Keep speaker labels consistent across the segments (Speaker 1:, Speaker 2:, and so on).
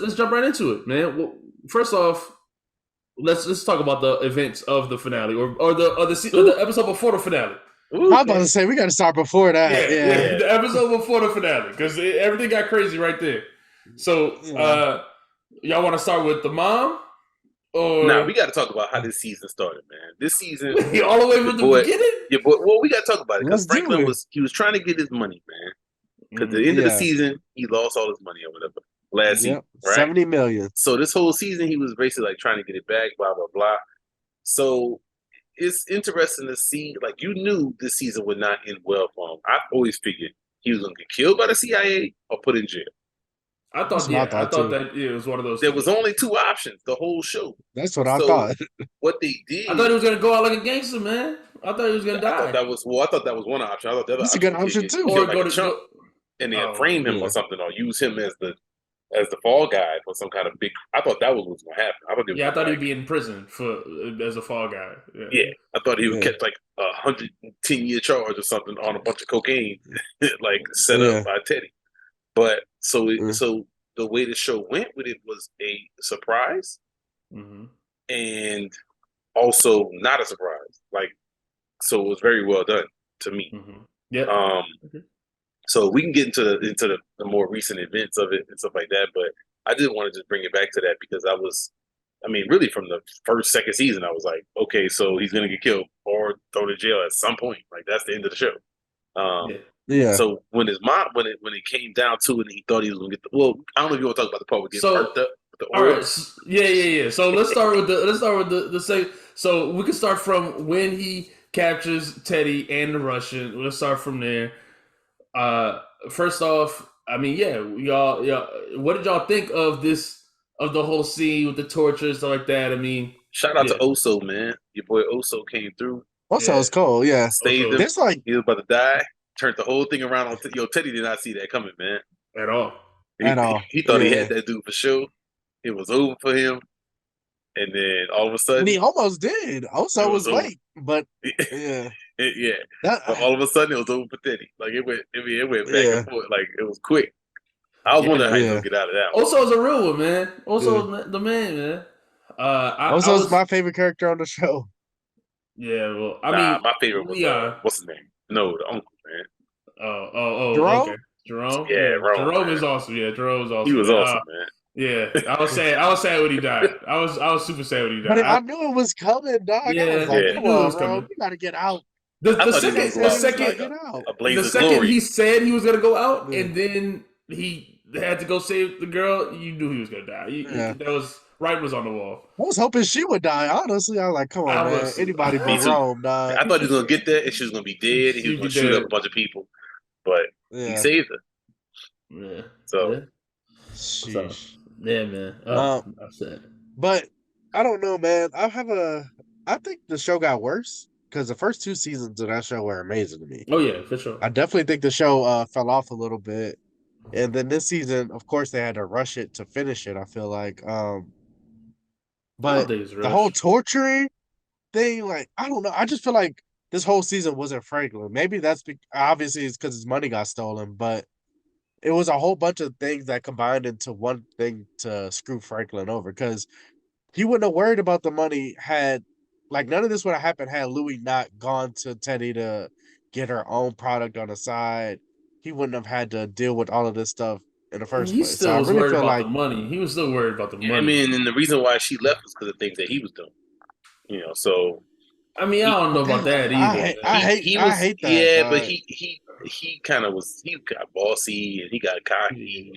Speaker 1: let's jump right into it, man. Well, first off, let's talk about the events of the finale, or the episode before the finale.
Speaker 2: Ooh,
Speaker 3: I'm about to say we got to start before that.
Speaker 1: Yeah,
Speaker 2: yeah.
Speaker 1: the episode before the finale because everything got crazy right there. So,
Speaker 3: Yeah.
Speaker 1: y'all want to start with the mom,
Speaker 2: Nah,
Speaker 1: or
Speaker 2: we got to talk about how this season started, man. This season,
Speaker 1: all the way
Speaker 2: your
Speaker 1: from the
Speaker 2: boy,
Speaker 1: beginning?
Speaker 2: your boy. Well, we got to talk about it because
Speaker 3: Let's do
Speaker 2: Franklin
Speaker 3: it.
Speaker 2: was trying to get his money, man. Because at
Speaker 1: Mhm.
Speaker 2: the end of the
Speaker 3: Yeah.
Speaker 2: season, he lost all his money or whatever last season,
Speaker 3: Yep.
Speaker 2: right?
Speaker 3: 70 million.
Speaker 2: So this whole season, he was basically like trying to get it back, blah blah blah. So it's interesting to see. Like you knew this season would not end well for him. I always figured he was gonna get killed by the CIA or put in jail.
Speaker 1: I
Speaker 3: That's
Speaker 1: thought,
Speaker 3: what I
Speaker 1: I
Speaker 3: thought,
Speaker 1: thought
Speaker 3: too.
Speaker 1: that it was one of those.
Speaker 2: There
Speaker 1: Two.
Speaker 2: was only two options the whole show.
Speaker 3: That's what I
Speaker 2: So
Speaker 3: thought.
Speaker 2: what they did,
Speaker 1: I thought he was gonna go out like a gangster, man. I thought he was gonna
Speaker 2: I
Speaker 1: die,
Speaker 2: thought that was I thought that was one option. I thought the other
Speaker 3: That's a
Speaker 2: option
Speaker 3: good
Speaker 2: was
Speaker 3: option,
Speaker 2: he'd
Speaker 3: too.
Speaker 2: get
Speaker 1: or
Speaker 2: killed like
Speaker 1: go
Speaker 2: a
Speaker 1: to
Speaker 2: chump
Speaker 1: go.
Speaker 2: and then
Speaker 1: Oh,
Speaker 2: frame him
Speaker 3: yeah.
Speaker 2: or something, or use him as the fall guy for some kind of big. I thought that was what was gonna happen. I thought they were
Speaker 1: yeah, I
Speaker 2: gonna
Speaker 1: thought
Speaker 2: like,
Speaker 1: he'd be in prison for as a fall guy.
Speaker 2: yeah, I thought he would
Speaker 3: Yeah.
Speaker 2: catch like 110-year charge or something on a bunch of cocaine, like set
Speaker 3: Yeah.
Speaker 2: up by Teddy. But
Speaker 3: Mm.
Speaker 2: so the way the show went with it was a surprise
Speaker 1: Mm-hmm.
Speaker 2: and also not a surprise. Like so, it was very well done to me.
Speaker 1: Mm-hmm. Yep. Okay.
Speaker 2: So we can get into the more recent events of it and stuff like that. But I did want to just bring it back to that because I mean, really from the second season, I was like, okay, so he's gonna get killed or thrown in jail at some point. Like that's the end of the show.
Speaker 1: Yeah.
Speaker 3: Yeah.
Speaker 2: So when his mom, when it came down to it, and he thought he was gonna get I don't know if you want to talk about the part where getting
Speaker 1: So-
Speaker 2: burnt up with the
Speaker 1: All
Speaker 2: oil.
Speaker 1: right. Yeah. So let's start with the say. So we can start from when he captures Teddy and the Russian. Let's start from there. First off, I mean, yeah, y'all, what did y'all think of the whole scene with the torture and stuff like that? I mean,
Speaker 2: Shout out
Speaker 1: yeah.
Speaker 2: to Oso, man. Your boy Oso came through,
Speaker 3: Also,
Speaker 1: Yeah.
Speaker 3: it's cool. Yeah.
Speaker 2: saved
Speaker 1: Also-
Speaker 2: him.
Speaker 3: There's like,
Speaker 2: He was about to die. Turned the whole thing around on Teddy did not see that coming, man.
Speaker 1: At all.
Speaker 3: At all.
Speaker 2: He thought he
Speaker 3: Yeah.
Speaker 2: had that dude for sure. It was over for him. And then all of a sudden,
Speaker 3: And he almost did. Also,
Speaker 2: It
Speaker 3: was
Speaker 2: was over.
Speaker 3: late. But, yeah.
Speaker 2: yeah.
Speaker 3: That,
Speaker 2: But all of a sudden, it was over for Teddy. Like it went back
Speaker 3: Yeah.
Speaker 2: and forth. Like it was quick. I was
Speaker 1: Yeah,
Speaker 2: wondering how he
Speaker 3: yeah.
Speaker 2: was gonna get out of that one.
Speaker 1: Also, is a real one, man. Also, the man, man.
Speaker 3: also, is my favorite character on the show.
Speaker 1: Yeah, well, I
Speaker 2: Nah,
Speaker 1: mean,
Speaker 2: my favorite was
Speaker 1: Leon.
Speaker 2: what's his name? No, the uncle, man.
Speaker 3: Jerome?
Speaker 1: Okay. Jerome?
Speaker 2: Yeah,
Speaker 1: Jerome
Speaker 2: man.
Speaker 1: is awesome. Yeah, Jerome is awesome.
Speaker 2: He was
Speaker 1: man.
Speaker 2: awesome, man.
Speaker 1: Yeah, I was sad when he died. I was super sad when he
Speaker 3: But
Speaker 1: died.
Speaker 3: I knew it was coming, dog. I
Speaker 1: Yeah,
Speaker 3: was like,
Speaker 2: yeah.
Speaker 3: come
Speaker 1: I knew it
Speaker 3: on,
Speaker 1: was
Speaker 3: bro.
Speaker 1: coming.
Speaker 3: We got to get out.
Speaker 1: The
Speaker 2: I thought he was
Speaker 1: second,
Speaker 2: gonna
Speaker 1: the
Speaker 2: go out
Speaker 1: second,
Speaker 3: Get out.
Speaker 2: A blaze
Speaker 1: the
Speaker 2: of
Speaker 1: second
Speaker 2: glory.
Speaker 1: he said he was gonna go out,
Speaker 3: Yeah.
Speaker 1: and then he had to go save the girl. You knew he was gonna die.
Speaker 3: Yeah.
Speaker 1: That was writing was on the wall.
Speaker 3: I was hoping she would die. Honestly, I was like, come
Speaker 1: I
Speaker 3: on, man.
Speaker 1: was-
Speaker 3: Anybody
Speaker 1: Me
Speaker 3: but
Speaker 2: too.
Speaker 3: Rome, dog.
Speaker 2: I thought he was gonna get there and she was gonna be dead and he
Speaker 1: She'd
Speaker 2: was gonna
Speaker 1: be
Speaker 2: shoot
Speaker 1: dead.
Speaker 2: up a bunch of people. But he
Speaker 3: Yeah.
Speaker 2: saved her.
Speaker 1: Yeah.
Speaker 2: So
Speaker 1: yeah,
Speaker 3: Sheesh.
Speaker 1: yeah man. I'm sad.
Speaker 3: But I don't know, man. I think the show got worse because the first two seasons of that show were amazing to me.
Speaker 1: Oh yeah, for sure.
Speaker 3: I definitely think the show fell off a little bit. And then this season, of course, they had to rush it to finish it, I feel like. But
Speaker 1: think it's
Speaker 3: the whole
Speaker 1: rushed.
Speaker 3: torturing thing, like, I don't know. I just feel like this whole season wasn't Franklin. Maybe that's obviously it's because his money got stolen, but it was a whole bunch of things that combined into one thing to screw Franklin over because he wouldn't have worried about the money had, like, none of this would have happened had Louis not gone to Teddy to get her own product on the side. He wouldn't have had to deal with all of this stuff in the first
Speaker 1: He
Speaker 3: place.
Speaker 1: still
Speaker 3: So I
Speaker 1: was
Speaker 3: really
Speaker 1: worried
Speaker 3: feel
Speaker 1: about
Speaker 3: like,
Speaker 1: the money. He was still worried about the money.
Speaker 2: I mean, and the reason why she left was because of things that he was doing. You know, so
Speaker 1: I don't know about that either.
Speaker 3: I hate that.
Speaker 2: Yeah, but
Speaker 3: dog.
Speaker 2: he kind of was. He got bossy and he got cocky.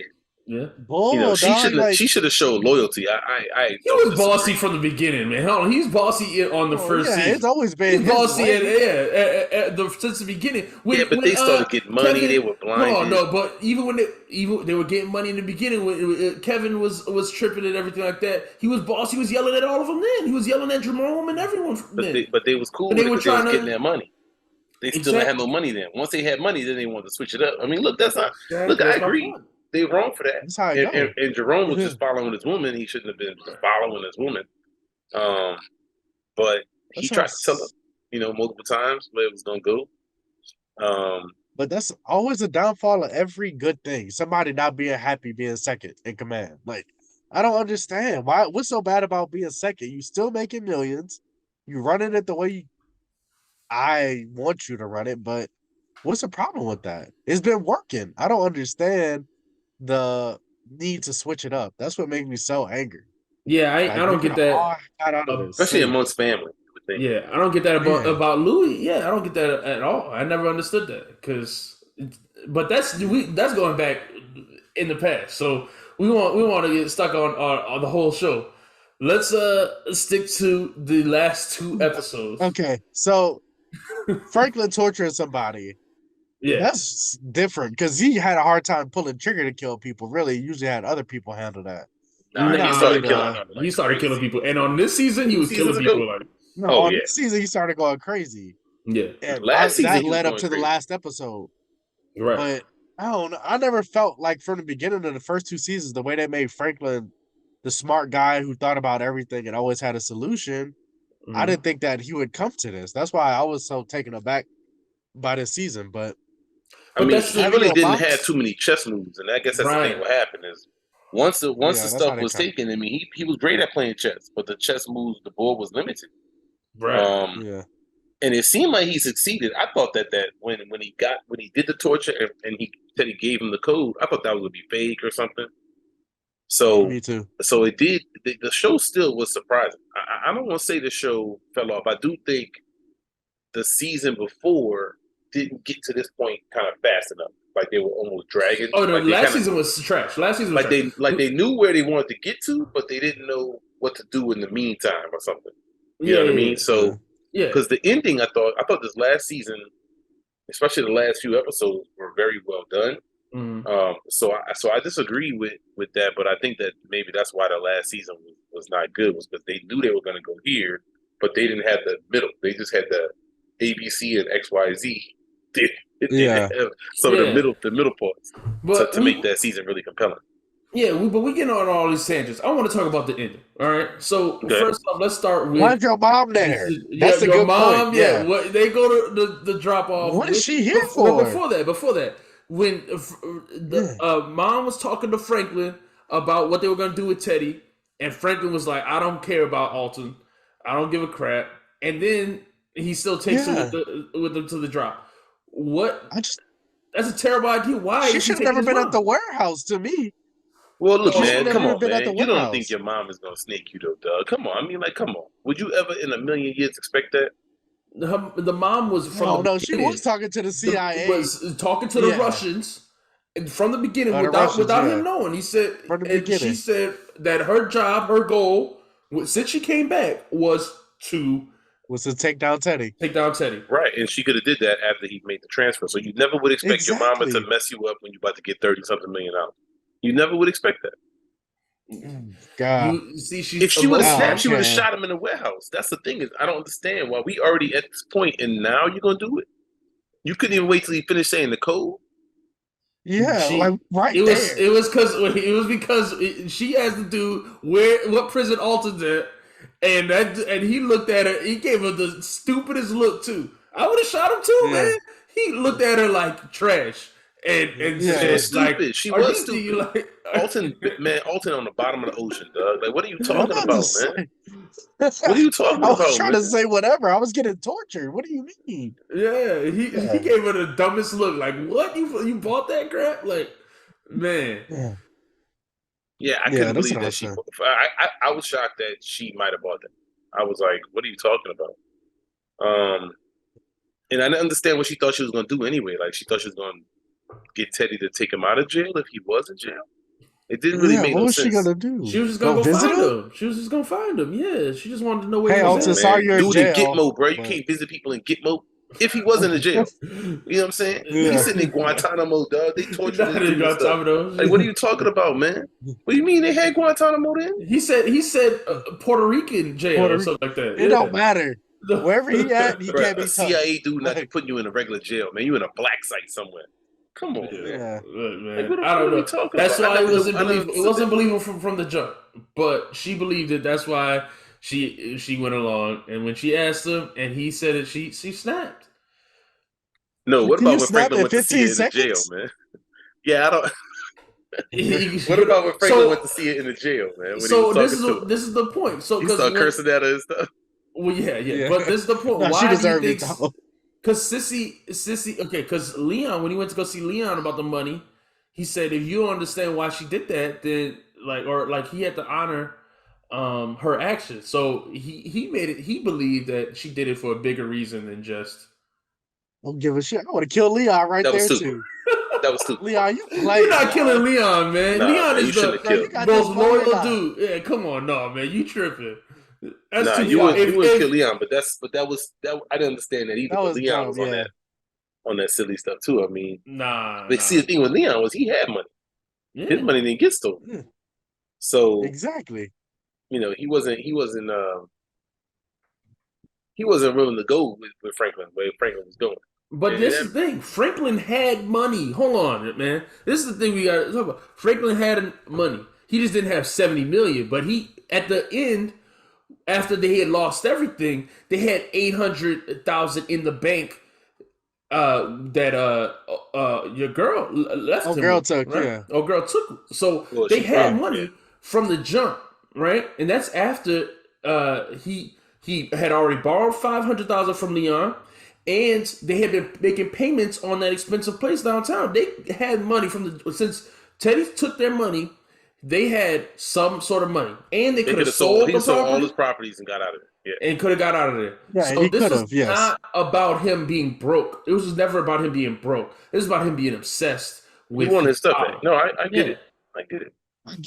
Speaker 1: Yeah.
Speaker 3: Bull,
Speaker 2: You know,
Speaker 3: dog,
Speaker 2: she should have showed loyalty. I
Speaker 1: He was bossy from the beginning, man. Hold on, he's bossy on the first
Speaker 3: yeah,
Speaker 1: season.
Speaker 3: it's always been
Speaker 1: He's
Speaker 3: his
Speaker 1: bossy
Speaker 3: way.
Speaker 1: since the beginning.
Speaker 2: Yeah, but they started getting money. They were blinded.
Speaker 1: No, but even when they were getting money in the beginning, when Kevin was tripping and everything like that, he was bossy. He was yelling at all of them. Then he was yelling at Jerome and everyone.
Speaker 2: But they was cool
Speaker 1: But
Speaker 2: with
Speaker 1: they
Speaker 2: it
Speaker 1: were
Speaker 2: because they was
Speaker 1: trying to-
Speaker 2: getting their money. They still didn't have no money then. Once they had money, then they wanted to switch it up. I mean, look, that's not. Look, I agree. They were wrong for that.
Speaker 3: That's how it goes.
Speaker 2: And Jerome was just following his woman. He shouldn't have been following his woman. But he tried to tell her, multiple times where it was gonna go.
Speaker 3: But that's always a downfall of every good thing. Somebody not being happy being second in command. Like, I don't understand why. What's so bad about being second? You still making millions. You running it the way I want you to run it, but what's the problem with that? It's been working. I don't understand the need to switch it up. That's what made me so angry.
Speaker 1: Yeah, I
Speaker 3: Like we
Speaker 1: don't
Speaker 3: could
Speaker 1: get
Speaker 3: have
Speaker 1: that.
Speaker 3: all got out of this
Speaker 2: especially
Speaker 3: safe.
Speaker 2: amongst family. You would think.
Speaker 1: Yeah, I don't get that
Speaker 3: Yeah.
Speaker 1: about Louis. Yeah, I don't get that at all. I never understood that but that's going back in the past. So we want to get stuck on the whole show. Let's stick to the last 2 episodes.
Speaker 3: Okay, so Franklin torturing somebody.
Speaker 1: Yeah,
Speaker 3: That's different because he had a hard time pulling trigger to kill people. Really, he usually had other people handle that.
Speaker 2: Nah, he
Speaker 1: nah,
Speaker 2: started killing people.
Speaker 1: he
Speaker 2: Like
Speaker 1: started killing
Speaker 2: crazy.
Speaker 1: people, and on this season, he was killing
Speaker 2: Seasons ago.
Speaker 1: people. Like,
Speaker 3: No,
Speaker 2: Oh,
Speaker 3: on
Speaker 2: yeah.
Speaker 3: this season he started going crazy,
Speaker 1: yeah,
Speaker 3: and
Speaker 2: Last season
Speaker 3: that
Speaker 2: he was
Speaker 3: led up
Speaker 2: going
Speaker 3: to the
Speaker 2: crazy.
Speaker 3: last episode.
Speaker 1: right.
Speaker 3: But I don't know. I never felt like from the beginning of the first 2 seasons, the way they made Franklin the smart guy who thought about everything and always had a solution. I
Speaker 1: Mhm.
Speaker 3: didn't think that he would come to this. That's why I was so taken aback by this season. But
Speaker 2: I
Speaker 1: But
Speaker 2: mean,
Speaker 1: that's
Speaker 2: he
Speaker 1: the-
Speaker 2: really
Speaker 3: your
Speaker 2: didn't
Speaker 3: mom-
Speaker 2: have too many chess moves, and I guess that's the
Speaker 1: Right.
Speaker 2: thing. What happened is once the
Speaker 3: Yeah, that's how
Speaker 2: stuff
Speaker 3: they
Speaker 2: was
Speaker 3: come.
Speaker 2: taken. I mean, he was great at playing chess, but the chess moves, the board was limited.
Speaker 1: Right.
Speaker 3: Yeah.
Speaker 2: And it seemed like he succeeded. I thought that when he did the torture and he said he gave him the code, I thought that was gonna be fake or something. So
Speaker 3: Me too.
Speaker 2: so it did. The show still was surprising. I don't want to say the show fell off. I do think the season before didn't get to this point kind of fast enough. Like they were almost dragging.
Speaker 1: Oh, the
Speaker 2: like they
Speaker 1: last
Speaker 2: kinda,
Speaker 1: season was trash. Last season was
Speaker 2: like
Speaker 1: trash.
Speaker 2: they knew where they wanted to get to, but they didn't know what to do in the meantime or something. You
Speaker 1: yeah,
Speaker 2: know what I
Speaker 1: yeah,
Speaker 2: mean? So
Speaker 1: yeah.
Speaker 2: because the ending, I thought this last season, especially the last few episodes, were very well done.
Speaker 1: Mhm.
Speaker 2: So I disagree with that, but I think that maybe that's why the last season was not good, was because they knew they were going to go here, but they didn't have the middle. They just had the ABC and XYZ. They
Speaker 3: Yeah.
Speaker 2: didn't have some of the middle parts
Speaker 1: But
Speaker 2: to make that season really compelling.
Speaker 1: but we get on all these tangents. I want to talk about the ending. All right. So
Speaker 2: Okay.
Speaker 1: first off, let's start with
Speaker 3: Why's your mom there?
Speaker 1: Yeah,
Speaker 3: That's a
Speaker 1: your
Speaker 3: good
Speaker 1: mom.
Speaker 3: point.
Speaker 1: Yeah,
Speaker 3: Yeah.
Speaker 1: what, they go to the drop off.
Speaker 3: What is she here for?
Speaker 1: Before that, when the mom was talking to Franklin about what they were going to do with Teddy, and Franklin was like, "I don't care about Alton. I don't give a crap." And then he still takes her with them to the drop. What? That's a terrible idea. Why?
Speaker 3: She should have never been at the warehouse. To me,
Speaker 2: Well, look,
Speaker 3: She
Speaker 2: man,
Speaker 3: should've
Speaker 2: come
Speaker 3: never
Speaker 2: on,
Speaker 3: been at
Speaker 2: man.
Speaker 3: the
Speaker 2: You don't
Speaker 3: warehouse.
Speaker 2: think your mom is gonna snake you, though, Doug? Come on. I mean, like, come on. Would you ever in a million years expect that?
Speaker 1: The mom was from
Speaker 3: no, she was talking to the CIA.
Speaker 1: Was talking to the Russians. And from the beginning, without him knowing, he said, she said that her job, her goal, since she came back, was to
Speaker 3: take down Teddy.
Speaker 2: Right, and she could have did that after he made the transfer. So you never would expect your mama to mess you up when you're about to get $30-something million. You never would expect that.
Speaker 3: God.
Speaker 2: If she would have snapped, she would have shot him in the warehouse. That's the thing, is I don't understand why we already at this point and now you're gonna do it. You couldn't even wait till he finished saying the code.
Speaker 3: Yeah,
Speaker 1: it was because she asked the dude what prison Alton's at, and he looked at her. He gave her the stupidest look too. I would have shot him too, man. He looked at her like trash, and
Speaker 2: she was stupid.
Speaker 1: Like,
Speaker 2: she was stupid. Like, Alton on the bottom of the ocean, Doug. Like, what are you talking about, man? What are you talking about?
Speaker 3: I was trying to say whatever. I was getting tortured. What do you mean?
Speaker 1: Yeah, he gave her the dumbest look. Like, what? You bought that crap? Like, man.
Speaker 2: Yeah, I couldn't believe that she. I was shocked that she might have bought that. I was like, what are you talking about? And I didn't understand what she thought she was going to do anyway. Like, she thought she was going to get Teddy to take him out of jail if he was in jail. It didn't really make no sense.
Speaker 3: What was she going to do?
Speaker 1: She was just going to go find him. She was just going to find him. Yeah, she just wanted to know where he was
Speaker 3: at. Sorry, you're in jail.
Speaker 2: Dude in Gitmo, bro. You can't visit people in Gitmo. If he wasn't in jail, you know what I'm saying?
Speaker 3: Yeah.
Speaker 2: He's sitting in Guantanamo, dog. They tortured him.
Speaker 1: Guantanamo.
Speaker 2: Like, what are you talking about, man? What do you mean they had Guantanamo then?
Speaker 1: He said Puerto Rican jail or something like that.
Speaker 3: It don't matter. Wherever he at, he can't be touched.
Speaker 2: CIA dude not putting you in a regular jail, man. You in a black site somewhere. Come on,
Speaker 3: yeah.
Speaker 1: Man. Like, I don't know. That's why it wasn't believable. It wasn't believable from the jump. But she believed it. That's why she went along. And when she asked him, and he said it, she snapped.
Speaker 2: No, what about when Franklin went to see her in the jail, man? Yeah, I don't. What about when Franklin went to see it in the jail, man? When
Speaker 1: so
Speaker 2: he was talking
Speaker 1: this is the point. So
Speaker 2: he started cursing at her and stuff.
Speaker 1: Well, yeah. But this is the point.
Speaker 3: No,
Speaker 1: Why
Speaker 3: she
Speaker 1: do you
Speaker 3: deserved
Speaker 1: think?
Speaker 3: it though.
Speaker 1: Because Sissy, okay. Because Leon, when he went to go see Leon about the money, he said, if you don't understand why she did that, then he had to honor her actions. So he made it. He believed that she did it for a bigger reason than just.
Speaker 3: Don't give a shit. I want to kill Leon right there too.
Speaker 2: That was stupid.
Speaker 3: Leon, you play.
Speaker 1: You're not killing Leon, man.
Speaker 2: Nah,
Speaker 1: Leon
Speaker 2: man,
Speaker 1: is the most loyal dude. Yeah, come on, no, man, you tripping.
Speaker 2: That's you would kill Leon, but that was I didn't understand that either. But Leon was on that silly stuff too. I mean, see, the thing with Leon was he had money. Yeah. His money didn't get stolen. Yeah. So
Speaker 3: exactly,
Speaker 2: he wasn't willing to go with Franklin where Franklin was going.
Speaker 1: But this is the thing. Franklin had money. Hold on, man. This is the thing we got to talk about. Franklin had money. He just didn't have $70 million. But he, at the end, after they had lost everything, they had $800,000 in the bank. That your girl left.
Speaker 3: Oh, girl took, right? Yeah.
Speaker 1: Oh, girl took. So they had money from the jump, right? And that's after he had already borrowed $500,000 from Leon. And they had been making payments on that expensive place downtown. They had money since Teddy took their money. They had some sort of money, and they could have sold
Speaker 2: all his properties and got out of it. Yeah,
Speaker 1: and could have got out of there.
Speaker 3: Yeah, so this was
Speaker 1: not about him being broke. It was never about him being broke. It was about him being obsessed with.
Speaker 2: He wanted his stuff back. No, I get it. I get it.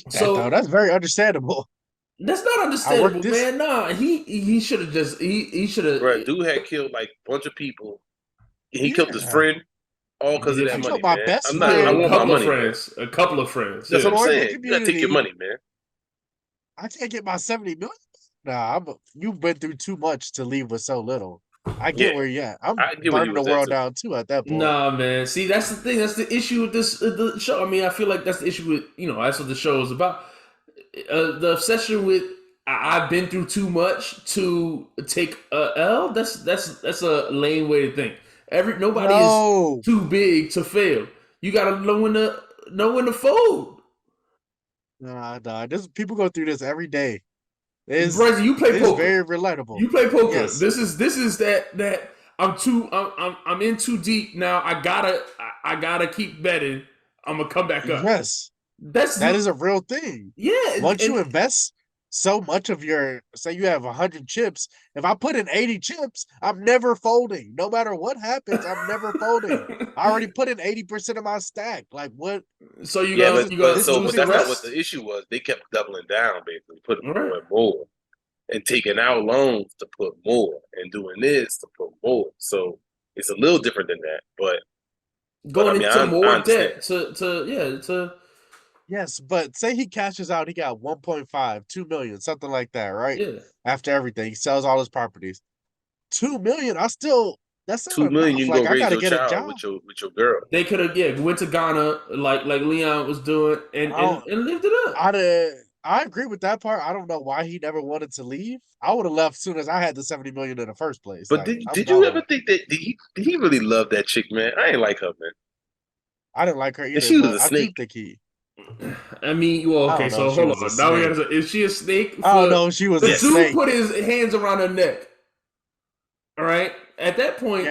Speaker 3: So that's very understandable.
Speaker 1: That's not understandable, man. Nah, he should have just he should have.
Speaker 2: Right, dude had killed like a bunch of people. He killed his friend, all because of that money.
Speaker 3: My
Speaker 2: man.
Speaker 3: best
Speaker 2: I'm not. I want my money,
Speaker 1: friends. Man. A couple of friends.
Speaker 2: That's what I'm saying. You gotta take your money, man.
Speaker 3: I can't get my $70 million. Nah, you've been through too much to leave with so little. I get where you're at. I'm burning the world down too at that point.
Speaker 1: Nah, man. See, that's the thing. That's the issue with the show. I mean, I feel like that's the issue with that's what the show is about. The obsession with I've been through too much to take a L. That's a lame way to think. Nobody is too big to fail. You gotta know when to fold.
Speaker 3: Nah. People go through this every day.
Speaker 1: Bryce, you play poker.
Speaker 3: Very relatable.
Speaker 1: You play poker. Yes. This is that I'm in too deep now. I gotta keep betting. I'm gonna come back up.
Speaker 3: Yes. That is a real thing.
Speaker 1: Yeah.
Speaker 3: Once you invest so much of say you have 100 chips, if I put in 80 chips, I'm never folding. No matter what happens, I'm never folding. I already put in 80% of my stack. Like what?
Speaker 1: So
Speaker 2: that's not what the issue was. They kept doubling down, basically, putting more and taking out loans to put more and doing this to put more. So it's a little different than that, but
Speaker 1: going into more debt to
Speaker 3: yes, but say he cashes out, he got 1.5, 2 million, something like that, right?
Speaker 1: Yeah.
Speaker 3: After everything, he sells all his properties. 2 million, that's not
Speaker 2: 2 million.
Speaker 3: enough.
Speaker 2: You can go raise your child with your girl.
Speaker 1: They could have went to Ghana like Leon was doing and lived it up.
Speaker 3: I agree with that part. I don't know why he never wanted to leave. I would have left as soon as I had the 70 million in the first place.
Speaker 2: But did you ever think that did he really love that chick, man? I ain't like her, man.
Speaker 3: I didn't like her either.
Speaker 2: And she was a snake.
Speaker 1: I mean, well, okay, so hold on. Now we gotta say, is she a snake?
Speaker 3: Oh no, she was a snake.
Speaker 1: The dude put his hands around her neck. All right. At that point,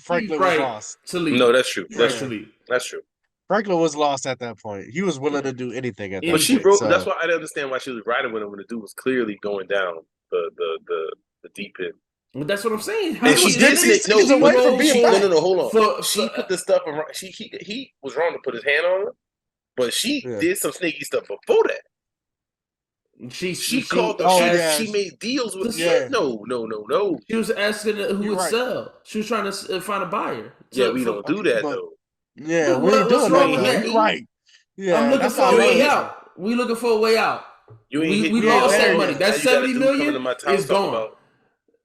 Speaker 3: Franklin was lost
Speaker 1: to leave.
Speaker 2: No, that's true.
Speaker 1: That's true.
Speaker 2: That's true.
Speaker 3: Franklin was lost at that point. He was willing to do anything at that point.
Speaker 2: But she wrote. So. That's why I didn't understand why she was riding with him when the dude was clearly going down the deep end.
Speaker 1: Well, that's what I'm saying.
Speaker 2: And she did say no. Hold on. She put the stuff around. He was wrong to put his hand on her, but she did some sneaky stuff before that. She called the she made deals with no.
Speaker 1: She was asking who would sell. She was trying to find a buyer.
Speaker 2: We don't do that though.
Speaker 3: Yeah, we ain't doing that. Right. Yeah,
Speaker 1: I'm looking for a way out. We looking for a way out. We lost that money. That 70 million is gone.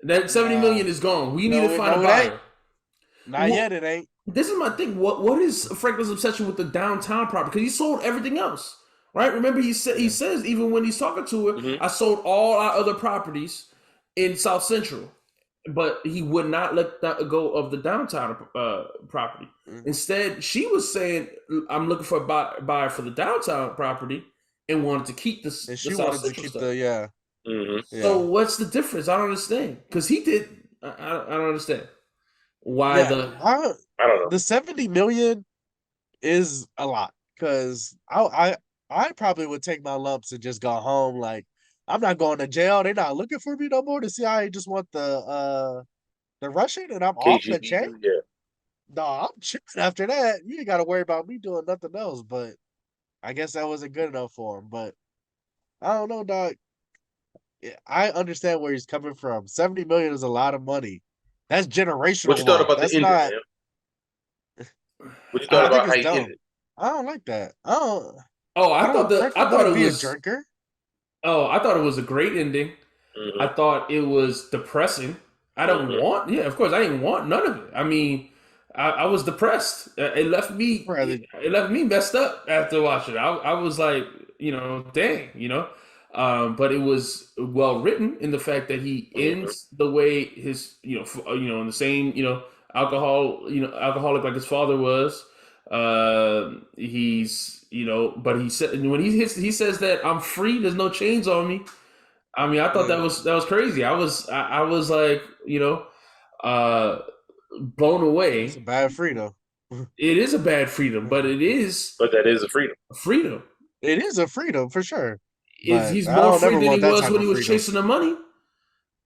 Speaker 1: That 70 million is gone. We need to find a buyer.
Speaker 3: Not yet, it ain't.
Speaker 1: This is my thing. What is Franklin's obsession with the downtown property? Because he sold everything else, right? Remember, he says even when he's talking to her, I sold all our other properties in South Central. but he would not let that go of the downtown property.
Speaker 3: Mhm.
Speaker 1: Instead, she was saying, "I'm looking for a buyer for the downtown property," and wanted to keep the
Speaker 3: And
Speaker 1: the
Speaker 3: she
Speaker 1: South
Speaker 3: wanted to
Speaker 1: Central
Speaker 3: keep
Speaker 1: stuff.
Speaker 3: the
Speaker 1: So
Speaker 3: yeah.
Speaker 1: what's the difference? I don't understand because he did. I don't understand why
Speaker 3: Yeah.
Speaker 1: the.
Speaker 2: I don't know.
Speaker 3: The 70 million is a lot because I probably would take my lumps and just go home. Like, I'm not going to jail. They're not looking for me no more to see I just want the Russian and I'm off the
Speaker 2: KGB
Speaker 3: chain.
Speaker 2: dude, yeah.
Speaker 3: No, I'm chilling after that. You ain't gotta worry about me doing nothing else. But I guess that wasn't good enough for him. But I don't know, dog. I understand where he's coming from. 70 million is a lot of money. That's
Speaker 2: What
Speaker 3: generational
Speaker 2: you thought
Speaker 3: wealth.
Speaker 2: about the
Speaker 3: That's
Speaker 2: ending,
Speaker 3: not.
Speaker 2: man? What you thought
Speaker 3: I
Speaker 1: I,
Speaker 3: think
Speaker 2: about how
Speaker 3: it's
Speaker 2: he
Speaker 3: dumb.
Speaker 2: ended?
Speaker 3: I don't like that. I don't.
Speaker 1: oh,
Speaker 3: I
Speaker 1: I thought
Speaker 3: don't.
Speaker 1: that.
Speaker 3: Franklin wouldn't be a drinker.
Speaker 1: I thought it was a great ending. I
Speaker 2: Mm-hmm.
Speaker 1: thought it was depressing. I don't
Speaker 2: Mm-hmm.
Speaker 1: want, yeah, of course, I didn't want none of it. I mean, I was depressed.
Speaker 3: Rather,
Speaker 1: It left me messed up after watching it. I was like, dang, but it was well written in the fact that he
Speaker 2: Mm-hmm.
Speaker 1: ends the way his, in the same, alcoholic like his father was. He's, but he said when he says that I'm free, there's no chains on me. I mean, I thought
Speaker 3: yeah,
Speaker 1: that was crazy. I was like, uh, blown
Speaker 3: that's a
Speaker 1: away.
Speaker 3: bad freedom.
Speaker 1: It is a bad freedom, but it is
Speaker 2: But that is a freedom.
Speaker 1: freedom.
Speaker 3: It is a freedom for sure,
Speaker 1: Is
Speaker 3: but
Speaker 1: he's
Speaker 3: I
Speaker 1: more
Speaker 3: don't
Speaker 1: free
Speaker 3: never
Speaker 1: than he
Speaker 3: want that
Speaker 1: was
Speaker 3: type
Speaker 1: when
Speaker 3: of
Speaker 1: he was
Speaker 3: freedom.
Speaker 1: chasing the money.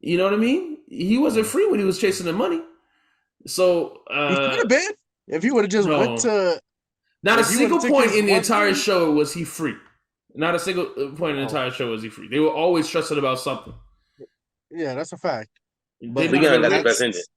Speaker 1: You know what I mean? He wasn't free when he was chasing the money. So
Speaker 3: He could have been if he would have just went
Speaker 1: no,
Speaker 3: to.
Speaker 1: not a
Speaker 3: If he would have
Speaker 1: single
Speaker 3: took
Speaker 1: point
Speaker 3: his
Speaker 1: in the
Speaker 3: one
Speaker 1: entire
Speaker 3: thing.
Speaker 1: show was he free. Not a single point in the
Speaker 3: Oh,
Speaker 1: entire show was he free. They were always stressing about something.
Speaker 3: yeah, that's a fact.
Speaker 1: They're
Speaker 3: But
Speaker 1: not
Speaker 2: Leon
Speaker 1: gonna
Speaker 2: got the
Speaker 1: let
Speaker 2: best ending.
Speaker 3: that's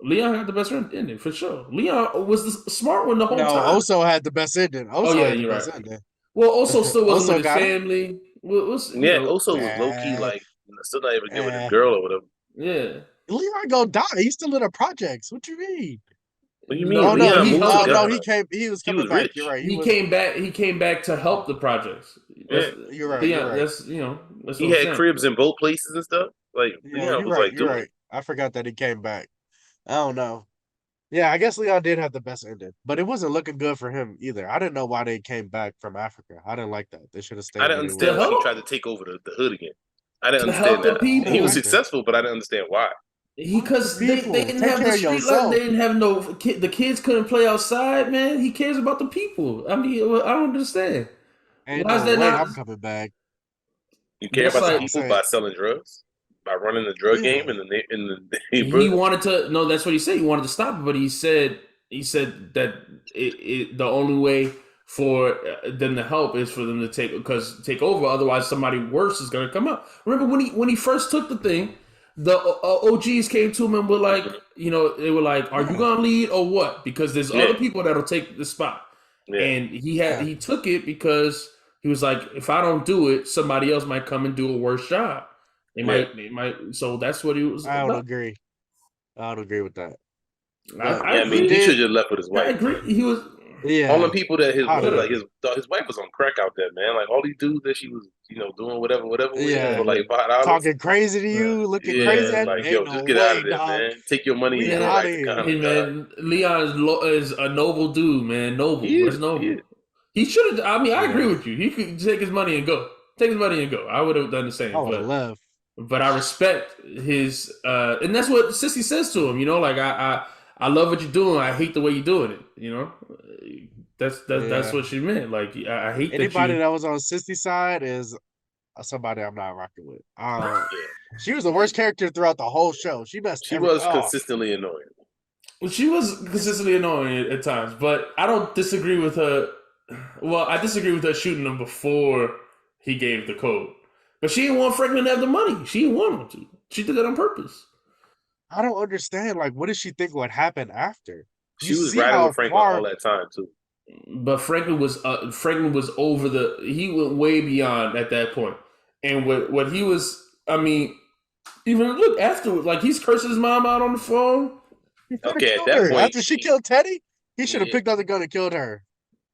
Speaker 1: Leon had the best ending for sure. Leon was the smart one the whole
Speaker 3: no.
Speaker 1: time.
Speaker 3: Oso had the best ending.
Speaker 1: Oh
Speaker 3: Oso
Speaker 1: yeah,
Speaker 3: had the
Speaker 1: you're
Speaker 3: best
Speaker 1: right.
Speaker 3: ending.
Speaker 1: Well, also still wasn't with
Speaker 3: Oso
Speaker 1: his
Speaker 3: got him.
Speaker 1: family. Was
Speaker 2: Yeah, also was low key
Speaker 3: Eh,
Speaker 2: like still not able to get with his
Speaker 3: eh.
Speaker 2: girl or whatever.
Speaker 1: yeah.
Speaker 3: Leon gonna die. He's still in the projects. What you mean?
Speaker 2: What do you mean?
Speaker 1: No,
Speaker 3: Oh no,
Speaker 2: Leon
Speaker 1: he
Speaker 3: he
Speaker 2: moved to
Speaker 1: helped.
Speaker 3: no,
Speaker 2: Ghana.
Speaker 3: he came. He was
Speaker 2: He
Speaker 3: coming
Speaker 2: was
Speaker 3: back. You're
Speaker 2: rich.
Speaker 3: right. He
Speaker 1: He
Speaker 3: was.
Speaker 1: came back. He came back to help the projects.
Speaker 2: Yeah.
Speaker 3: You're right. You're
Speaker 1: Leon.
Speaker 3: right.
Speaker 1: That's
Speaker 2: He
Speaker 1: what I'm
Speaker 2: had
Speaker 1: saying.
Speaker 2: cribs in both places and stuff. Like
Speaker 3: Yeah,
Speaker 2: Leon
Speaker 3: you're
Speaker 2: was
Speaker 3: right.
Speaker 2: like
Speaker 3: You're
Speaker 2: doing it.
Speaker 3: right. I forgot that he came back. I don't know. Yeah, I guess Leon did have the best ending, but it wasn't looking good for him either. I didn't know why they came back from Africa. I didn't like that. They should have
Speaker 2: I
Speaker 3: stayed
Speaker 2: didn't
Speaker 3: where they
Speaker 1: To
Speaker 2: understand
Speaker 3: was.
Speaker 2: why he tried to
Speaker 1: help.
Speaker 2: take over the hood again. I didn't
Speaker 1: To
Speaker 2: understand
Speaker 1: help the
Speaker 2: that.
Speaker 3: I didn't
Speaker 2: He was
Speaker 3: like
Speaker 1: people.
Speaker 3: that.
Speaker 2: successful, but I didn't understand why.
Speaker 3: Fuck the
Speaker 1: Because they
Speaker 3: people.
Speaker 1: didn't
Speaker 3: Take
Speaker 1: have the
Speaker 3: care of
Speaker 1: street light. They
Speaker 3: yourself.
Speaker 1: didn't have no the kids couldn't play outside. Man, he cares about the people. I mean, I don't understand.
Speaker 3: Ain't
Speaker 1: Why is
Speaker 3: no
Speaker 1: that
Speaker 3: way
Speaker 1: not?
Speaker 3: I'm coming back.
Speaker 2: You care
Speaker 1: That's
Speaker 2: about
Speaker 3: That's
Speaker 2: the
Speaker 3: what I'm
Speaker 1: like
Speaker 2: people
Speaker 3: saying.
Speaker 2: by selling drugs, by running the drug
Speaker 3: Yeah.
Speaker 2: game in the
Speaker 1: he
Speaker 2: neighborhood.
Speaker 1: wanted to. No, that's what he said. He wanted to stop it, but he said that the only way for them to help is for them to take over. Otherwise, somebody worse is going to come up. Remember when he first took the thing, the OGs came to him and were like,
Speaker 2: Mhm.
Speaker 1: they were like, "Are you
Speaker 3: Yeah.
Speaker 1: going to lead or what?" Because there's
Speaker 2: Yeah,
Speaker 1: other people that'll take the spot,
Speaker 2: yeah,
Speaker 1: and
Speaker 3: Yeah.
Speaker 1: he took it because he was like, "If I don't do it, somebody else might come and do a worse job."
Speaker 2: yeah.
Speaker 1: They might. So that's what he was
Speaker 3: I don't
Speaker 1: about.
Speaker 3: agree. I don't agree with that.
Speaker 1: I,
Speaker 3: But
Speaker 1: I
Speaker 2: Yeah, I mean,
Speaker 3: he
Speaker 2: he
Speaker 1: agree.
Speaker 2: should
Speaker 3: did.
Speaker 2: have left with his
Speaker 1: I
Speaker 2: wife, man.
Speaker 1: agree. He was
Speaker 2: All the
Speaker 3: Yeah.
Speaker 2: people that
Speaker 3: I'd have.
Speaker 2: his wife was on crack out there, man. Like all these dudes that she was, doing whatever with for
Speaker 3: Yeah.
Speaker 1: yeah,
Speaker 2: like $5.
Speaker 3: Talking crazy to you, looking crazy
Speaker 1: yeah,
Speaker 3: at
Speaker 2: Like, yo,
Speaker 3: ain't
Speaker 2: just
Speaker 3: no
Speaker 2: get out
Speaker 3: way,
Speaker 2: of there,
Speaker 3: dog.
Speaker 2: man. Take your money and
Speaker 3: We
Speaker 2: go
Speaker 1: man.
Speaker 3: out of
Speaker 2: back to
Speaker 3: here.
Speaker 2: Ghana,
Speaker 1: Hey
Speaker 2: dog.
Speaker 1: man, Leon is a noble dude, man. Noble.
Speaker 2: He
Speaker 1: That's
Speaker 2: is, he
Speaker 1: noble.
Speaker 2: is.
Speaker 1: He should have. I mean, I agree
Speaker 3: Yeah.
Speaker 1: with you. He could take his money and go. Take his money and go. I would have done the
Speaker 3: I
Speaker 1: same,
Speaker 3: would have left.
Speaker 1: but I respect his and that's what Sissy says to him. Like I love what you're doing. I hate the way you're doing it. That's
Speaker 3: Yeah.
Speaker 1: what she meant. Like I hate that
Speaker 3: Anybody
Speaker 1: you.
Speaker 3: that was on Sissy's side is somebody I'm not rocking with.
Speaker 2: Yeah.
Speaker 3: She was the worst character throughout the whole show. She messed
Speaker 2: She
Speaker 3: every.
Speaker 2: was
Speaker 3: Oh,
Speaker 2: consistently annoying.
Speaker 1: Well, she was consistently annoying at times, but I don't disagree with her. Well, I disagree with her shooting him before he gave the code. But she didn't want Franklin to have the money. She didn't want him to. She did that on purpose.
Speaker 3: I don't understand. Like, what did she think would happen after? You
Speaker 2: She was
Speaker 3: see
Speaker 2: riding
Speaker 3: how
Speaker 2: with Franklin all
Speaker 3: far.
Speaker 2: that time too.
Speaker 1: But Franklin was over the. He went way beyond at that point. And what he was, I mean, even look afterward, like he's cursing his mom out on the phone.
Speaker 3: He could have
Speaker 2: Okay, at
Speaker 3: killed
Speaker 2: that
Speaker 3: her
Speaker 2: point,
Speaker 3: after she killed Teddy. He should have
Speaker 2: yeah.
Speaker 3: picked up the gun and killed her.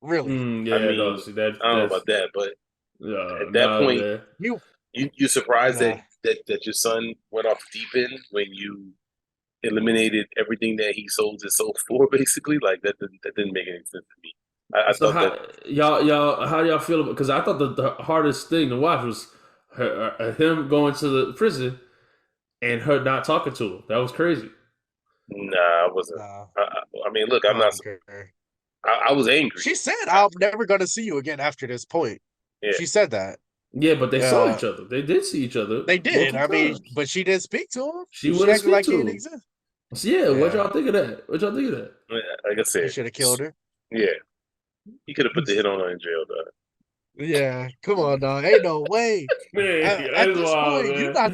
Speaker 3: Really?
Speaker 2: I
Speaker 1: Yeah, no,
Speaker 2: mean,
Speaker 1: see
Speaker 2: I don't know
Speaker 1: that's
Speaker 2: about that, but
Speaker 1: no,
Speaker 2: at that
Speaker 1: no,
Speaker 2: point,
Speaker 1: man.
Speaker 3: You
Speaker 2: you surprised
Speaker 3: nah.
Speaker 2: that your son went off deep end when you eliminated everything that he sold his soul for. Basically, like that didn't make any sense to me. I
Speaker 1: So
Speaker 2: thought that
Speaker 1: how y'all feel about? Because I thought the hardest thing to watch was him going to the prison and her not talking to him. That was crazy.
Speaker 2: nah, I wasn't.
Speaker 3: Nah,
Speaker 2: I mean, look,
Speaker 3: I
Speaker 2: I'm not.
Speaker 3: don't care.
Speaker 2: I was angry.
Speaker 3: She said, "I'm never gonna see you again after this point."
Speaker 2: Yeah,
Speaker 3: She said that.
Speaker 1: Yeah, but they saw each other. They did see each other
Speaker 3: They did.
Speaker 1: multiple
Speaker 3: I mean,
Speaker 1: times.
Speaker 3: but she didn't speak to him.
Speaker 1: She
Speaker 3: She
Speaker 1: wouldn't
Speaker 3: acted
Speaker 1: speak
Speaker 3: like he
Speaker 1: to
Speaker 3: didn't
Speaker 1: him.
Speaker 3: exist.
Speaker 1: So yeah, what
Speaker 3: Yeah,
Speaker 1: y'all think of that? What y'all think of that?
Speaker 2: like I
Speaker 3: he
Speaker 2: said,
Speaker 3: should have killed her.
Speaker 2: yeah, he could have put the hit on her in jail, though.
Speaker 3: Yeah, come on, dog. Ain't no way.
Speaker 1: Man,
Speaker 3: At
Speaker 1: that's
Speaker 3: this
Speaker 1: wild,
Speaker 3: point,
Speaker 1: man. That's
Speaker 3: you're not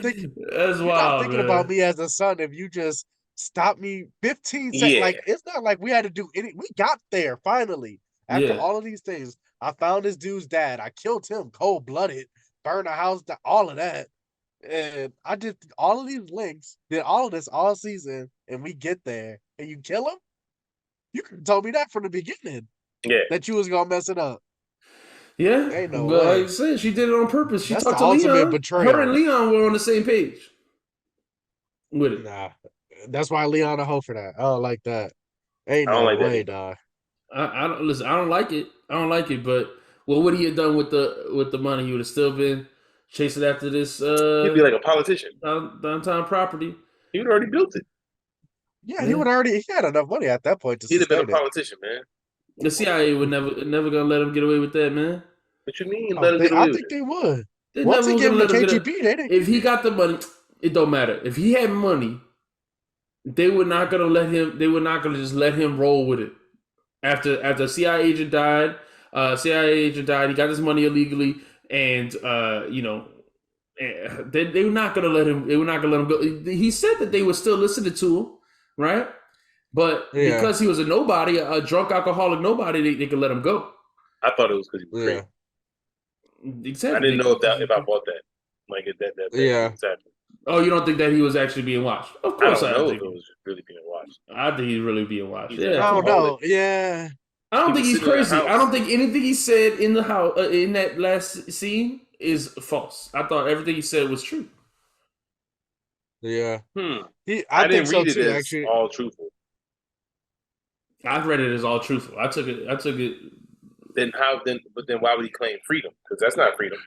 Speaker 1: wild,
Speaker 3: thinking about
Speaker 1: man.
Speaker 3: me as a son if you just stop me 15 seconds.
Speaker 2: Yeah,
Speaker 3: Like, it's not like we had to do any. We got there finally. After
Speaker 1: Yeah,
Speaker 3: all of these things, I found this dude's dad. I killed him cold blooded, burned the house down, all of that. And I did all of these links, did all of this all season, and we get there and you kill him? You could have told me that from the beginning
Speaker 2: yeah.
Speaker 3: that you was gonna mess it up.
Speaker 1: yeah.
Speaker 3: Ain't no
Speaker 1: But like I
Speaker 3: way.
Speaker 1: said, she did it on purpose. She
Speaker 3: That's the
Speaker 1: talked to
Speaker 3: ultimate
Speaker 1: Leon. Her and
Speaker 3: betrayal.
Speaker 1: Leon were on the same page with it.
Speaker 3: Nah. That's why Leon a hoe for that. I don't like that. Ain't
Speaker 2: I don't
Speaker 3: no
Speaker 2: like that
Speaker 3: way,
Speaker 2: either.
Speaker 3: dog.
Speaker 1: I don't listen. I don't like it. I don't like it. But what would he have done with the money? He would have still been chasing after this
Speaker 2: He'd be like a politician.
Speaker 1: downtown property.
Speaker 2: He would already built it.
Speaker 3: Yeah,
Speaker 1: Yeah.
Speaker 3: he had enough money at that point to
Speaker 2: He'd have been a
Speaker 3: sustain it.
Speaker 2: politician, man.
Speaker 1: The CIA would never gonna let him get away with that, man.
Speaker 2: What you mean? Let him get
Speaker 3: I
Speaker 2: away with
Speaker 3: think
Speaker 2: it?
Speaker 3: they would.
Speaker 1: They
Speaker 3: Once
Speaker 1: never
Speaker 3: he
Speaker 1: were
Speaker 3: gave
Speaker 1: gonna
Speaker 3: him the
Speaker 1: let him get it.
Speaker 3: KGB, they didn't.
Speaker 1: If he got the money, it don't matter. If he had money, they were not gonna let him. They were not gonna just let him roll with it. After a CIA agent died, He got his money illegally, and they were not gonna let him. They were not gonna let him go. He said that they were still listening to him, right? But
Speaker 3: Yeah,
Speaker 1: because he was a nobody, a drunk alcoholic nobody, they could let him go.
Speaker 2: I thought it was because he was
Speaker 3: yeah,
Speaker 2: crazy.
Speaker 1: Exactly.
Speaker 2: I didn't know if I bought that. Like that
Speaker 3: yeah.
Speaker 2: was happening.
Speaker 1: Oh, you don't think that he was actually being watched? Of
Speaker 2: I
Speaker 1: course,
Speaker 2: don't
Speaker 1: I
Speaker 2: know
Speaker 1: think.
Speaker 2: if it was really being watched.
Speaker 1: I think he's really being watched.
Speaker 2: He's
Speaker 1: Yeah,
Speaker 2: an
Speaker 3: I
Speaker 1: come
Speaker 3: don't
Speaker 1: on.
Speaker 2: alcoholic.
Speaker 3: know. Yeah,
Speaker 1: I don't
Speaker 2: He
Speaker 1: think
Speaker 2: was
Speaker 1: he's
Speaker 2: sitting in the
Speaker 1: crazy. I
Speaker 2: house.
Speaker 1: don't think anything he said in the house in that last scene is false. I thought everything he said was true.
Speaker 3: yeah.
Speaker 2: I
Speaker 3: I think
Speaker 2: didn't
Speaker 3: so
Speaker 2: read it
Speaker 3: too.
Speaker 2: as
Speaker 3: Actually,
Speaker 2: all truthful.
Speaker 1: I've read it as all truthful. I took it.
Speaker 2: But then why would he claim freedom? Because that's not freedom.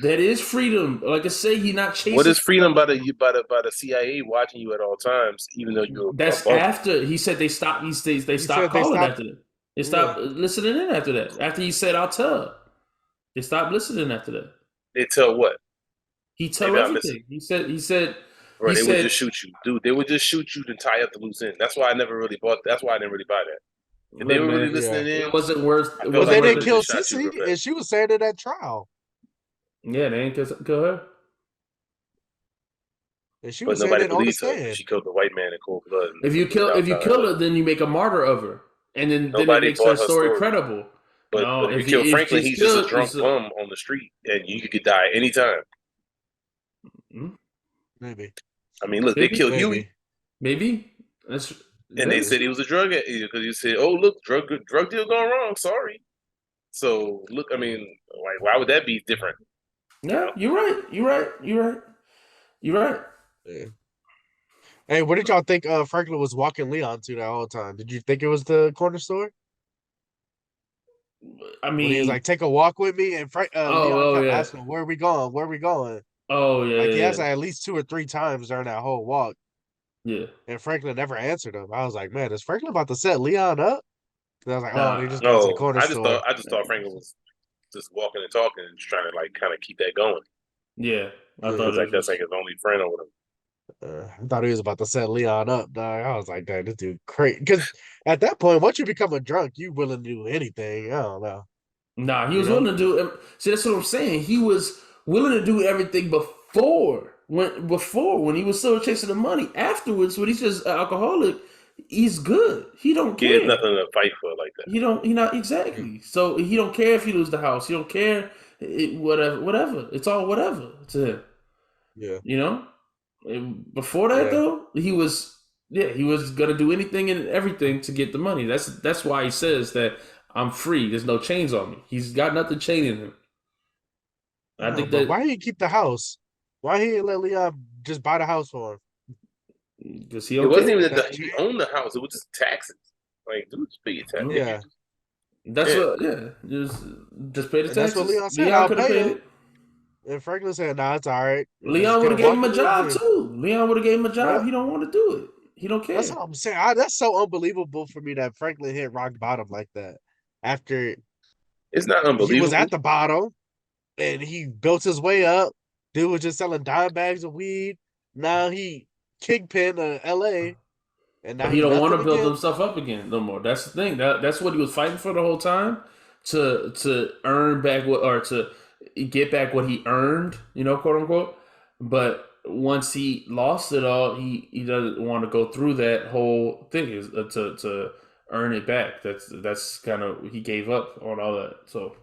Speaker 1: That is freedom. Like I say, he not chasing.
Speaker 2: What is freedom by the CIA watching you at all times, even though you're
Speaker 1: That's
Speaker 2: above?
Speaker 1: after he said they stopped. They stopped
Speaker 3: said they
Speaker 1: calling
Speaker 3: stopped.
Speaker 1: after that. They stopped listening in after that. After he said, "I'll tell," they stopped listening after that.
Speaker 2: They tell what?
Speaker 1: He tell
Speaker 2: Maybe I'm missing.
Speaker 1: everything. He said.
Speaker 2: Or they would just shoot you, dude. They would just shoot you to tie up the loose end. That's why I never really bought. That's why I didn't really buy that. If they were really listening in,
Speaker 1: it wasn't worth.
Speaker 2: I
Speaker 1: It
Speaker 2: felt
Speaker 3: But
Speaker 1: wasn't
Speaker 3: they
Speaker 2: like
Speaker 1: worth
Speaker 3: didn't
Speaker 2: they
Speaker 1: it.
Speaker 3: kill
Speaker 2: just shot you real
Speaker 3: Sissy,
Speaker 2: fast.
Speaker 3: and she was saying it at trial.
Speaker 1: Yeah, they ain't kill her.
Speaker 3: And she
Speaker 2: But
Speaker 3: was saying
Speaker 2: nobody
Speaker 3: it on the
Speaker 2: believes her.
Speaker 3: stand.
Speaker 2: She killed the white man in cold blood.
Speaker 1: If you kill her, then you make a martyr of her, and then it
Speaker 2: Nobody
Speaker 1: makes her
Speaker 2: bought her
Speaker 1: story
Speaker 2: story.
Speaker 1: credible.
Speaker 2: But if you kill Franklin, he's just a drunk bum on the street, and you could die anytime.
Speaker 3: Maybe.
Speaker 2: I mean, look, they killed Huey,
Speaker 1: Maybe
Speaker 2: and they said he was a drug because you said, "Oh, look, drug deal gone wrong." Sorry. So look, I mean, like, why would that be different?
Speaker 1: Yeah, you're right. You're right.
Speaker 3: Yeah. Hey, what did y'all think Franklin was walking Leon to that whole time? Did you think it was the corner store?
Speaker 1: I
Speaker 3: When he was
Speaker 1: mean,
Speaker 3: like, "Take a walk with me," and Leon kept
Speaker 1: yeah.
Speaker 3: asking him, "Where are we going? Where are we going?"
Speaker 1: Oh yeah,
Speaker 3: Like he
Speaker 1: yeah,
Speaker 3: asked that at least 2 or 3 times during that whole walk,
Speaker 1: yeah.
Speaker 3: and Franklin never answered him. I was like, "Man, is Franklin about to set Leon up?" And I was like, "Oh, they're
Speaker 1: Nah,
Speaker 3: just going to the
Speaker 2: No,
Speaker 3: corner
Speaker 2: I just
Speaker 3: store."
Speaker 2: thought Franklin was just walking and talking and just trying to like kind of keep that going.
Speaker 1: yeah. I
Speaker 3: Yeah.
Speaker 1: thought
Speaker 2: It's like
Speaker 1: it
Speaker 2: that's
Speaker 1: was.
Speaker 2: like his only friend or whatever.
Speaker 3: I thought he was about to set Leon up, dog. I was like, "Dang, this dude crazy." Because at that point, once you become a drunk, you willing to do anything. I don't know.
Speaker 1: Nah, he
Speaker 3: You
Speaker 1: was
Speaker 3: know?
Speaker 1: willing to do. See, that's what I'm saying. He was willing to do everything before when he was still chasing the money. Afterwards, when he's just an alcoholic, he's good. He don't
Speaker 2: He
Speaker 1: care.
Speaker 2: has nothing to fight for like that.
Speaker 1: He not exactly. So he don't care if he lose the house. He don't care. Whatever. It's all whatever to him.
Speaker 3: Yeah.
Speaker 1: You know. And before that though, he was gonna do anything and everything to get the money. That's why he says that I'm free. There's no chains on me. He's got nothing chaining him. I think
Speaker 3: but
Speaker 1: that
Speaker 3: why didn't he keep the house? Why he didn't let Leon just buy the house for him?
Speaker 1: Because he
Speaker 2: It wasn't
Speaker 1: okay.
Speaker 2: even that he owned the house; it was just taxes. Like, dude, just pay your taxes.
Speaker 3: Yeah.
Speaker 1: That's
Speaker 2: Yeah.
Speaker 1: what. Yeah, just pay the
Speaker 3: And that's what
Speaker 1: taxes.
Speaker 3: Leon said.
Speaker 1: Leon
Speaker 3: I'll
Speaker 1: could have
Speaker 3: pay
Speaker 1: paid
Speaker 3: him.
Speaker 1: it.
Speaker 3: And Franklin said, "Nah, it's all right." And just
Speaker 1: Leon would have
Speaker 3: kept
Speaker 1: gave him a
Speaker 3: walking his
Speaker 1: job
Speaker 3: way.
Speaker 1: too. Leon would have gave him a job.
Speaker 3: Yep.
Speaker 1: He don't want to do it. He don't care.
Speaker 3: That's what I'm saying. That's so unbelievable for me that Franklin hit rock bottom like that. After
Speaker 2: It's not
Speaker 3: he was
Speaker 2: unbelievable.
Speaker 3: at the bottom and he built his way up. Dude was just selling dime bags of weed. Now he kingpin of LA. And now
Speaker 1: But he
Speaker 3: he
Speaker 1: don't want to
Speaker 3: nothing
Speaker 1: build
Speaker 3: again.
Speaker 1: himself up again no more. That's the thing. That's what he was fighting for the whole time to earn back what or to get back what he earned, quote unquote. But once he lost it all, he doesn't want to go through that whole thing is to earn it back. That's kind of he gave up on all that. So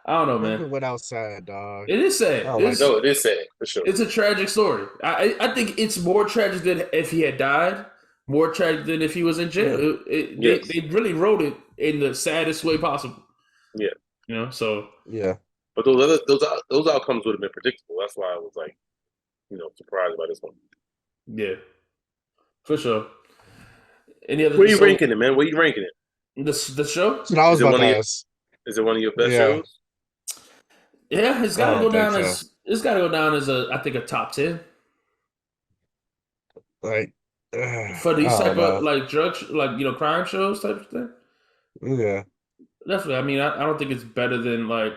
Speaker 1: I don't know, man.
Speaker 3: Franklin went outside, dog.
Speaker 1: It is sad.
Speaker 3: Oh, like
Speaker 2: No, it is sad for sure.
Speaker 1: It's a tragic story. I think it's more tragic than if he had died. More tragic than if he was in jail.
Speaker 2: Yes.
Speaker 1: They really wrote it in the saddest way possible.
Speaker 2: Yeah.
Speaker 1: So
Speaker 3: yeah.
Speaker 2: But those outcomes would have been predictable. That's why I was like, surprised by this one.
Speaker 1: yeah, for sure. Any other?
Speaker 2: Where you ranking it, man? Where you ranking it?
Speaker 1: The show?
Speaker 3: That's what I was about to ask.
Speaker 2: Is it one of your best
Speaker 3: Yeah.
Speaker 2: shows?
Speaker 1: Yeah, it's
Speaker 3: I
Speaker 1: got to
Speaker 3: don't
Speaker 1: go
Speaker 3: think
Speaker 1: down
Speaker 3: so.
Speaker 1: it's got to go down as I think a top 10
Speaker 3: Like
Speaker 1: for these
Speaker 3: I
Speaker 1: type
Speaker 3: don't know.
Speaker 1: of like crime shows type of thing.
Speaker 3: Yeah.
Speaker 1: Definitely. I mean, I don't think it's better than I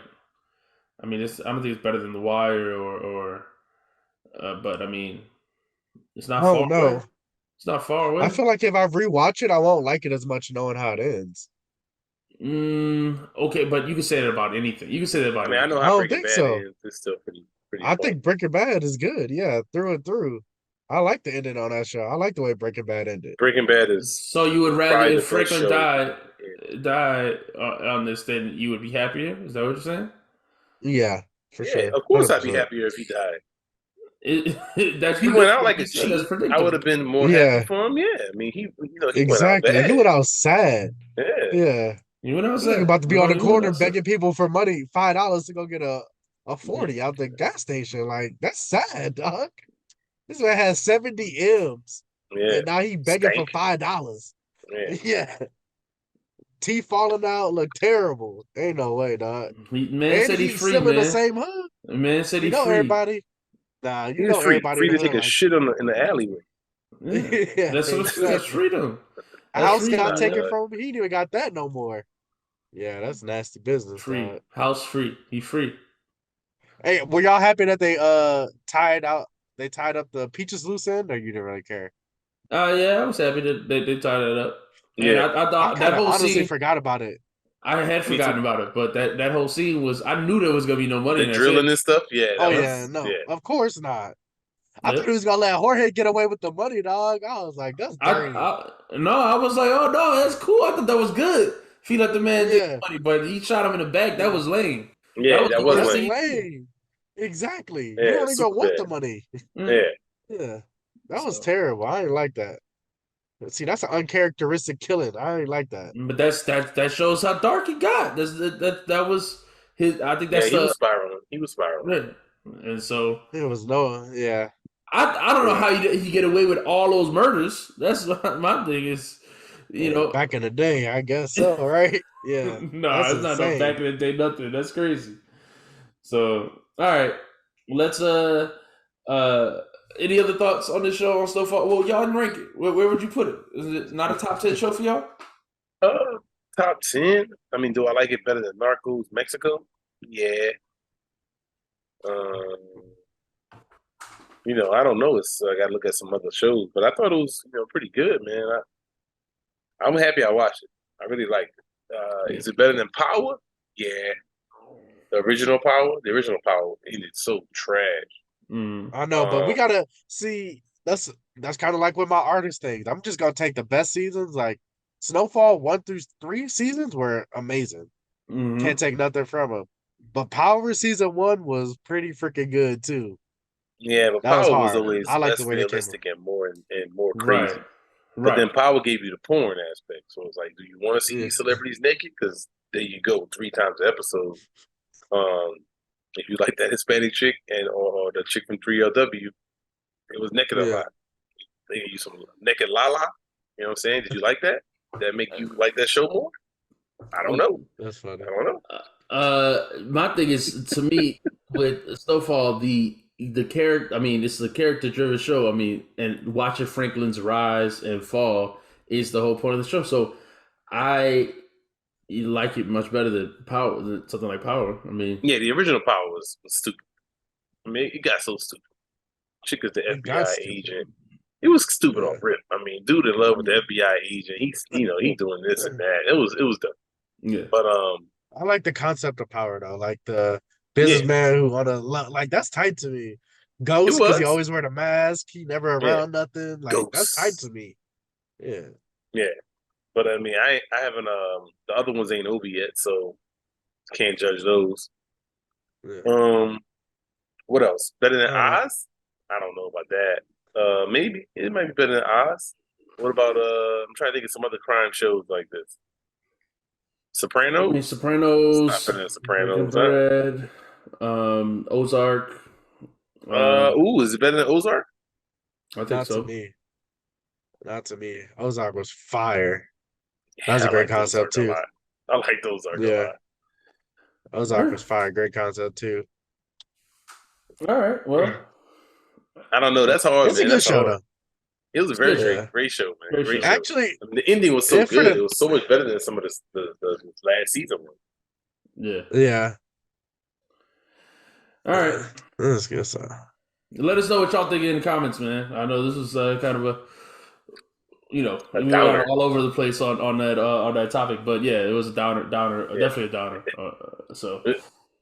Speaker 1: don't think it's better than The Wire or but I mean, it's not
Speaker 3: Oh
Speaker 1: far
Speaker 3: no.
Speaker 1: away. It's not far away.
Speaker 3: I feel like if I rewatch it, I won't like it as much knowing how it ends.
Speaker 1: Okay, but you can say that about anything. You can say that about
Speaker 2: I mean, I know
Speaker 3: I
Speaker 2: how
Speaker 3: don't
Speaker 2: Breaking
Speaker 3: think
Speaker 2: Bad
Speaker 3: so.
Speaker 2: is. It's still pretty
Speaker 3: I
Speaker 2: fun.
Speaker 3: think Breaking Bad is good. Yeah, through and through. I like the ending on that show. I like the way Breaking Bad ended.
Speaker 2: Breaking Bad is
Speaker 1: So you would rather
Speaker 2: probably
Speaker 1: if
Speaker 2: the best
Speaker 1: Franklin
Speaker 2: show.
Speaker 1: died on this, then you would be happier? Is that what you're saying?
Speaker 3: Yeah, for sure.
Speaker 2: Of course I'd be
Speaker 3: 100%.
Speaker 2: happier if he died.
Speaker 1: That's
Speaker 2: If he went out
Speaker 1: predictable.
Speaker 2: like
Speaker 1: You
Speaker 2: a
Speaker 1: said that's
Speaker 2: cheat, I
Speaker 1: predictable.
Speaker 2: would have been more
Speaker 3: Yeah.
Speaker 2: happy for him. Yeah, I mean, he went out
Speaker 3: Exactly.
Speaker 2: bad.
Speaker 3: He went out sad.
Speaker 2: Yeah.
Speaker 3: Yeah.
Speaker 1: You went
Speaker 3: This
Speaker 1: outside.
Speaker 3: nigga about to be on the
Speaker 1: You went
Speaker 3: corner
Speaker 1: outside.
Speaker 3: begging people for money, $5 to go get a 40 out the gas station. Like, that's sad, dog. This man has 70 M's.
Speaker 2: Yeah.
Speaker 3: And now he begging
Speaker 2: Stank.
Speaker 3: for $5.
Speaker 2: Yeah.
Speaker 3: Yeah. Teeth falling out look terrible. Ain't no way, dog.
Speaker 1: Man said he's free,
Speaker 3: still in the
Speaker 1: man.
Speaker 3: same hood.
Speaker 1: Man said
Speaker 3: You
Speaker 1: he's
Speaker 3: know
Speaker 1: free.
Speaker 3: everybody. Nah, you
Speaker 2: He
Speaker 3: know
Speaker 2: was free.
Speaker 3: everybody
Speaker 2: Free
Speaker 3: in
Speaker 2: to
Speaker 3: the
Speaker 2: take
Speaker 3: hood
Speaker 2: a
Speaker 3: like
Speaker 2: shit in the alleyway.
Speaker 1: Yeah.
Speaker 3: Yeah,
Speaker 1: That's
Speaker 3: exactly.
Speaker 1: freedom.
Speaker 3: A house
Speaker 1: free,
Speaker 3: got
Speaker 1: man.
Speaker 3: taken from him. He ain't even got that no more. Yeah, that's nasty business,
Speaker 1: Free.
Speaker 3: dog.
Speaker 1: House free. He free.
Speaker 3: Hey, were y'all happy that they tied up the Peaches loose end, or you didn't really care?
Speaker 1: Yeah, I was happy that they tied that up. And
Speaker 2: Yeah.
Speaker 1: I
Speaker 3: I
Speaker 1: thought that
Speaker 3: kind of
Speaker 1: whole
Speaker 3: honestly
Speaker 1: scene.
Speaker 3: forgot about it.
Speaker 1: I had forgotten about it, but that whole scene was. I knew there was gonna be no money in
Speaker 2: The
Speaker 1: that
Speaker 2: drilling
Speaker 1: shit.
Speaker 2: and stuff. Yeah.
Speaker 3: Oh
Speaker 2: that
Speaker 3: yeah,
Speaker 2: was,
Speaker 3: no,
Speaker 2: yeah.
Speaker 3: of course not. I
Speaker 1: Yep.
Speaker 3: thought he was gonna let Jorge get away with the money, dog. I was like, that's dirty.
Speaker 1: I was like, oh no, that's cool. I thought that was good. If he let the man get the money, but he shot him in the back. That was lame.
Speaker 2: Yeah, that was
Speaker 3: that's
Speaker 2: lame.
Speaker 3: lame. Exactly.
Speaker 2: Yeah,
Speaker 3: you don't even
Speaker 2: super
Speaker 3: want
Speaker 2: bad.
Speaker 3: the money.
Speaker 2: Yeah.
Speaker 3: Yeah, that was terrible. I didn't like that. See, that's an uncharacteristic killing. I ain't like that.
Speaker 1: But that shows how dark he got. That was his. I think that's
Speaker 2: he was spiraling. He was spiraling.
Speaker 1: Yeah. And so
Speaker 3: There was no, yeah.
Speaker 1: I don't know how he get away with all those murders. That's my thing is,
Speaker 3: back in the day, I guess so, right? Yeah.
Speaker 1: No,
Speaker 3: that's
Speaker 1: it's not no back in the day nothing. That's crazy. So all right, let's any other thoughts on this show on Snowfall? Well, y'all didn't rank it. Where would you put it? Is it not a top 10 show for y'all?
Speaker 2: Top 10. I mean, do I like it better than Narcos Mexico? Yeah. I don't know. I got to look at some other shows, but I thought it was pretty good, man. I'm happy I watched it. I really liked it. Is it better than Power? Yeah. The original Power ended so trash.
Speaker 3: I know, but we gotta see. That's kind of like with my artist things. I'm just gonna take the best seasons. Like Snowfall 1 through 3 seasons were amazing. Can't take nothing from them. But Power season 1 was pretty freaking good too.
Speaker 2: Yeah, but
Speaker 3: that
Speaker 2: Power was always
Speaker 3: I like
Speaker 2: less
Speaker 3: the way
Speaker 2: realistic and more crazy.
Speaker 1: Right.
Speaker 2: But then Power gave you the porn aspect, so it's like, do you want to see these celebrities naked? Because there you go, 3 times the episode. If you like that Hispanic chick or the chick from 3LW, it was naked a lot. They gave you some naked Lala. You know what I'm saying? Did you like that? Did that make you like that show more? I don't know.
Speaker 3: That's funny.
Speaker 2: I don't know.
Speaker 1: My thing is, to me, with Snowfall, the character. I mean, it's a character driven show. I mean, and watching Franklin's rise and fall is the whole point of the show. So I like it much better than Power, than something like Power. I mean,
Speaker 2: Yeah, the original Power was stupid. I mean, it got so stupid. Chick is the
Speaker 3: It got
Speaker 2: FBI
Speaker 3: stupid.
Speaker 2: agent. It was stupid
Speaker 3: Yeah.
Speaker 2: off rip. I mean, dude in love with the FBI agent. He's he's doing this and that. It was dumb.
Speaker 1: yeah.
Speaker 2: But
Speaker 3: I like the concept of Power though, like the businessman who wanna like that's tight to me. Ghost because he
Speaker 2: was.
Speaker 3: always wear the mask. He never around nothing. Like that's tight
Speaker 2: Ghosts.
Speaker 3: to me. Yeah.
Speaker 2: Yeah. But I mean, I haven't the other ones ain't over yet, so can't judge those.
Speaker 3: Yeah.
Speaker 2: What else? Better than
Speaker 3: Uh,
Speaker 2: Oz? I don't know about that. Maybe it might be better than Oz. What about I'm trying to think of some other crime shows like this.
Speaker 1: I
Speaker 2: Sopranos?
Speaker 1: mean, Sopranos,
Speaker 2: It's not better than Sopranos,
Speaker 1: Breaking Bad, Ozark.
Speaker 2: Is it better than Ozark?
Speaker 1: I think
Speaker 3: not
Speaker 1: so.
Speaker 3: to me. Not to me. Ozark was fire. That's
Speaker 2: Yeah,
Speaker 3: a
Speaker 2: I
Speaker 3: great
Speaker 2: like
Speaker 3: concept
Speaker 2: Ozark a
Speaker 3: too.
Speaker 2: lot. I like Ozark a
Speaker 3: Yeah.
Speaker 2: lot.
Speaker 3: Ozark was fire. Great concept too.
Speaker 1: All right. Well,
Speaker 2: I don't know. That's hard,
Speaker 3: It's a
Speaker 2: man.
Speaker 3: good
Speaker 2: That's
Speaker 3: show
Speaker 2: hard.
Speaker 3: though.
Speaker 2: It was a very
Speaker 3: Yeah.
Speaker 2: great show, man.
Speaker 1: Great
Speaker 2: Great
Speaker 1: show.
Speaker 2: show.
Speaker 3: Actually,
Speaker 2: The ending was so
Speaker 3: if for
Speaker 2: good.
Speaker 3: the-
Speaker 2: It was so much better than some of the last season one.
Speaker 1: yeah.
Speaker 3: yeah.
Speaker 1: All right.
Speaker 3: That's good stuff.
Speaker 1: Let us know what y'all think in the comments, man. I know this was kind of a, we went
Speaker 2: downer.
Speaker 1: all over the place on that topic, but yeah, it was a downer,
Speaker 2: Yeah.
Speaker 1: definitely a downer. So